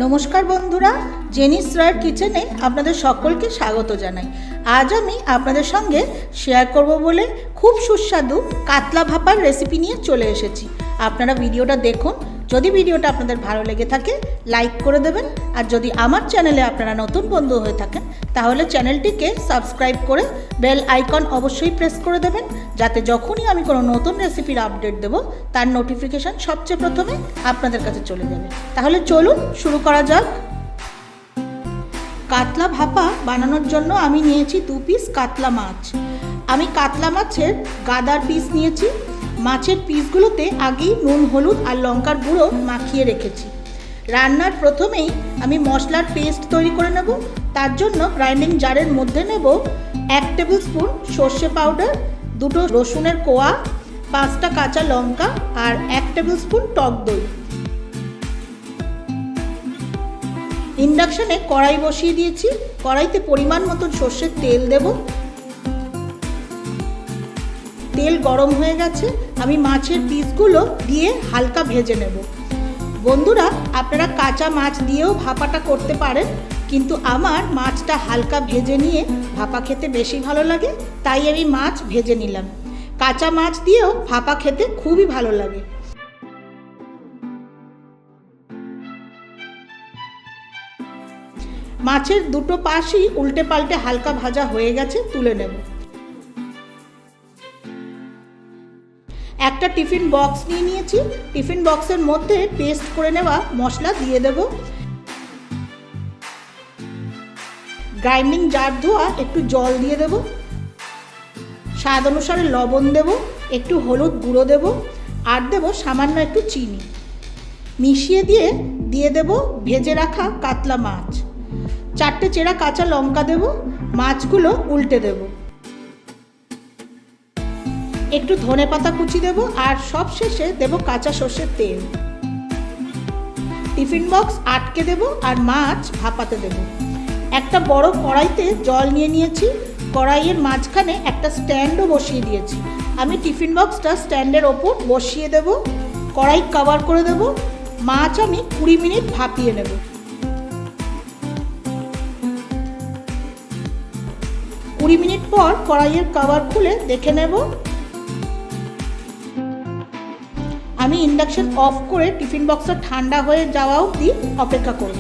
নমস্কার বন্ধুরা, জেনিস রয়ের কিচেনে আপনাদের সকলকে স্বাগত জানাই। আজ আমি আপনাদের সঙ্গে শেয়ার করব বলে খুব সুস্বাদু কাতলা ভাপার রেসিপি নিয়ে চলে এসেছি। আপনারা ভিডিওটা দেখুন। যদি ভিডিওটা আপনাদের ভালো লেগে থাকে লাইক করে দেবেন, আর যদি আমার চ্যানেলে আপনারা নতুন বন্ধু হয়ে থাকেন তাহলে চ্যানেলটিকে সাবস্ক্রাইব করে বেল আইকন অবশ্যই প্রেস করে দেবেন, যাতে যখনই আমি কোনো নতুন রেসিপির আপডেট দেব তার নোটিফিকেশান সবচেয়ে প্রথমে আপনাদের কাছে চলে যাবে। তাহলে চলুন শুরু করা যাক। কাতলা ভাপা বানানোর জন্য আমি নিয়েছি 2 পিস কাতলা মাছ। আমি কাতলা মাছের গাদার পিস নিয়েছি। মাছের পিসগুলোতে আগেই নুন, হলুদ আর লঙ্কার গুঁড়ো মাখিয়ে রেখেছি। রান্নার প্রথমেই আমি মশলার পেস্ট তৈরি করে নেব। তার জন্য গ্রাইন্ডিং জারের মধ্যে নেব 1 টেবিল স্পুন সর্ষে পাউডার, 2টো রসুনের কোয়া, 5টা কাঁচা লঙ্কা আর 1 টেবিল স্পুন টক দই। ইন্ডাকশনে কড়াই বসিয়ে দিয়েছি। কড়াইতে পরিমাণ মতন সর্ষের তেল দেব। তেল গরম হয়ে গেছে। আমি মাছের পিসগুলো দিয়ে হালকা ভেজে নেব। বন্ধুরা, আপনারা কাঁচা মাছ দিয়েও ভাপাটা করতে পারেন, কিন্তু আমার মাছটা হালকা ভেজে নিয়ে ভাপা খেতে বেশি ভালো লাগে, তাই আমি মাছ ভেজে নিলাম। কাঁচা মাছ দিয়েও ভাপা খেতে খুবই ভালো লাগে। মাছের দুটো পাশই উল্টে পাল্টে হালকা ভাজা হয়ে গেছে, তুলে নেব। একটা টিফিন বক্স নিয়ে নিয়েছি। টিফিন বক্সের মধ্যে পেস্ট করে নেওয়া মশলা দিয়ে দেব। গ্রাইন্ডিং জার ধোয়া একটু জল দিয়ে দেব। স্বাদ অনুসারে লবণ দেব, একটু হলুদ গুঁড়ো দেব, আর দেব সামান্য একটু চিনি। মিশিয়ে দিয়ে দেব ভেজে রাখা কাতলা মাছ। 4টে চেরা কাঁচা লঙ্কা দেব। মাছগুলো উল্টে দেব। একটু ধনেপাতা কুচি দেব, আর সব শেষে দেব কাঁচা সর্ষের তেল। টিফিন বক্স আটকে দেব আর মাছ ভাপাতে দেব। একটা বড় কড়াইতে জল নিয়ে নিয়েছি। কড়াইয়ের মাঝখানে একটা স্ট্যান্ডও বসিয়ে দিয়েছি। আমি টিফিন বক্সটা স্ট্যান্ডের ওপর বসিয়ে দেব। কড়াই কভার করে দেব। মাছ আমি 20 মিনিট ভাপিয়ে নেব। 20 মিনিট পর কড়াইয়ের কভার খুলে দেখে নেব। আমি ইন্ডাকশন অফ করে টিফিন বক্সটা ঠান্ডা হয়ে যাওয়া অবধি অপেক্ষা করব।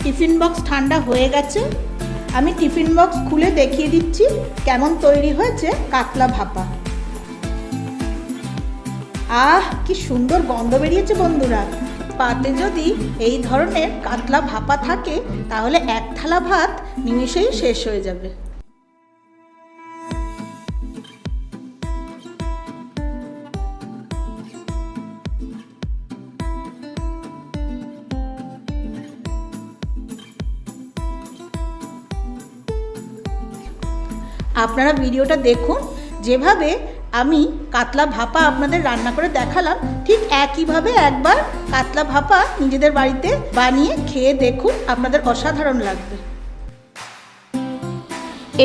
টিফিন বক্স ঠান্ডা হয়ে গেছে। আমি টিফিন বক্স খুলে দেখিয়ে দিচ্ছি কেমন তৈরি হয়েছে কাতলা ভাপা। আহ, কি সুন্দর গন্ধ বেরিয়েছে বন্ধুরা। পাতে যদি এই ধরনের কাতলা ভাপা থাকে তাহলে 1 থালা ভাত নিমেষেই শেষ হয়ে যাবে। আপনারা ভিডিওটা দেখুন। যেভাবে আমি কাতলা ভাপা আপনাদের রান্না করে দেখালাম, ঠিক একইভাবে একবার কাতলা ভাপা নিজেদের বাড়িতে বানিয়ে খেয়ে দেখুন, আপনাদের অসাধারণ লাগবে।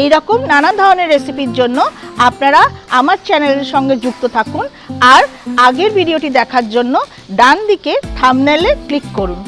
এই রকম নানা ধরনের রেসিপির জন্য আপনারা আমার চ্যানেলের সঙ্গে যুক্ত থাকুন, আর আগের ভিডিওটি দেখার জন্য ডান দিকে থাম্বনেলে ক্লিক করুন।